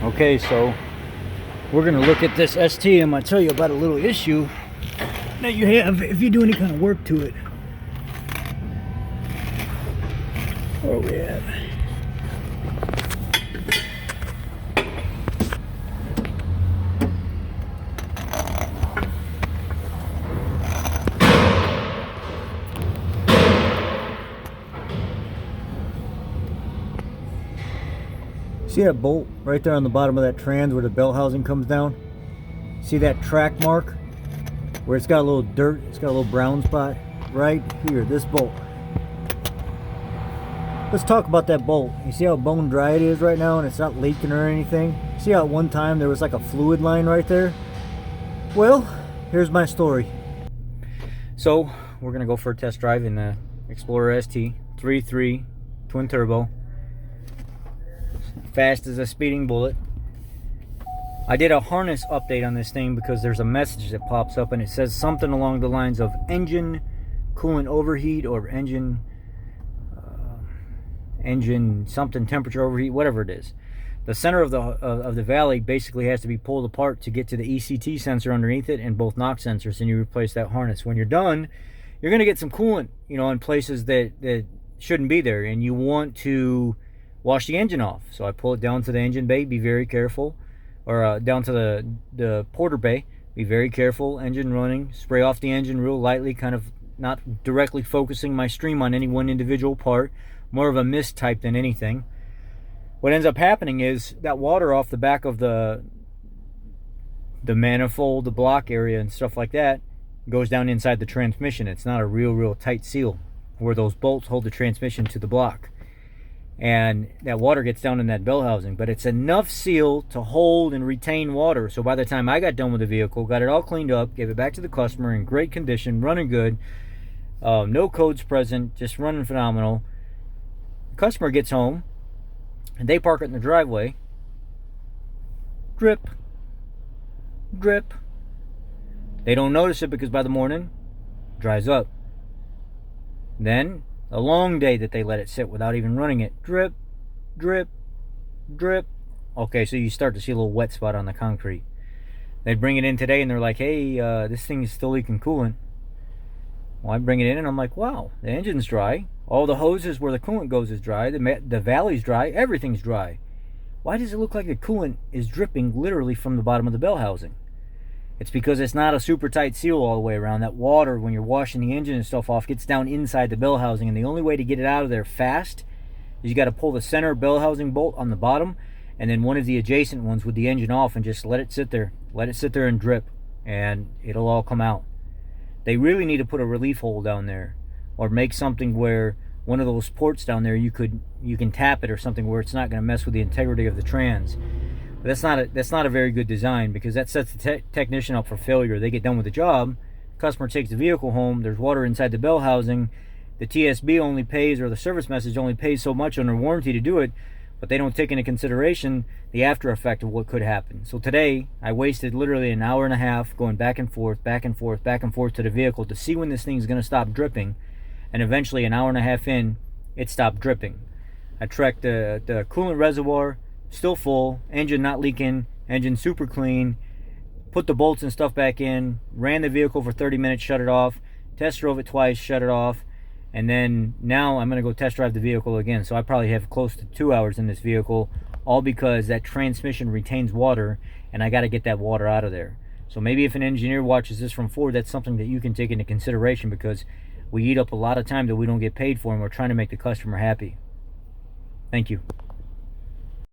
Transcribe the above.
Okay, so we're gonna look at this ST. I'm gonna tell you about a little issue that you have if you do any kind of work to it. Where are we at? See that bolt right there on the bottom of that trans where the belt housing comes down? See that track mark where it's got a little dirt, it's got a little brown spot right here, this bolt. Let's talk about that bolt. You see how bone dry it is right now and it's not leaking or anything? See how at one time there was like a fluid line right there? Well, here's my story. So we're gonna go for a test drive in the Explorer ST 3.3 twin turbo. Fast as a speeding bullet. I did a harness update on this thing because there's a message that pops up and it says something along the lines of engine coolant overheat or engine something temperature overheat, whatever it is. The center of the valley basically has to be pulled apart to get to the ECT sensor underneath it and both knock sensors, and you replace that harness. When you're done, you're going to get some coolant, in places that shouldn't be there, and you want to wash the engine off. So I pull it down to the engine bay, be very careful, or down to the porter bay, be very careful, engine running, spray off the engine real lightly, kind of not directly focusing my stream on any one individual part, more of a mist type than anything. What ends up happening is that water off the back of the manifold, the block area and stuff like that goes down inside the transmission. It's not a real tight seal where those bolts hold the transmission to the block. And that water gets down in that bell housing, but it's enough seal to hold and retain water. So by the time I got done with the vehicle, got it all cleaned up, gave it back to the customer in great condition, running good, no codes present, just running phenomenal. The customer gets home and they park it in the driveway. Drip, drip. They don't notice it because by the morning, it dries up. Then a long day that they let it sit without even running it. Drip, drip, drip. Okay, so you start to see a little wet spot on the concrete. They bring it in today and they're like, hey, this thing is still leaking coolant. Well, I bring it in and I'm like, wow, the engine's dry. All the hoses where the coolant goes is dry. The valley's dry. Everything's dry. Why does it look like the coolant is dripping literally from the bottom of the bell housing? It's because it's not a super tight seal all the way around. That water, when you're washing the engine and stuff off, gets down inside the bell housing, and the only way to get it out of there fast is you got to pull the center bell housing bolt on the bottom and then one of the adjacent ones with the engine off and just let it sit there. Let it sit there and drip, and it'll all come out. They really need to put a relief hole down there or make something where one of those ports down there you can tap it or something where it's not going to mess with the integrity of the trans. But that's not a very good design because that sets the technician up for failure. They get done with the job, customer takes the vehicle home, there's water inside the bell housing, the TSB only pays, or the service message only pays so much under warranty to do it, but they don't take into consideration the after effect of what could happen. So today, I wasted literally an hour and a half going back and forth to the vehicle to see when this thing is going to stop dripping, and eventually an hour and a half in, it stopped dripping. I tracked the coolant reservoir, still full, engine not leaking, engine super clean, put the bolts and stuff back in, ran the vehicle for 30 minutes, shut it off, test drove it twice, shut it off, and then now I'm going to go test drive the vehicle again. So I probably have close to 2 hours in this vehicle, all because that transmission retains water and I got to get that water out of there. So maybe if an engineer watches this from Ford, that's something that you can take into consideration because we eat up a lot of time that we don't get paid for and we're trying to make the customer happy. Thank you.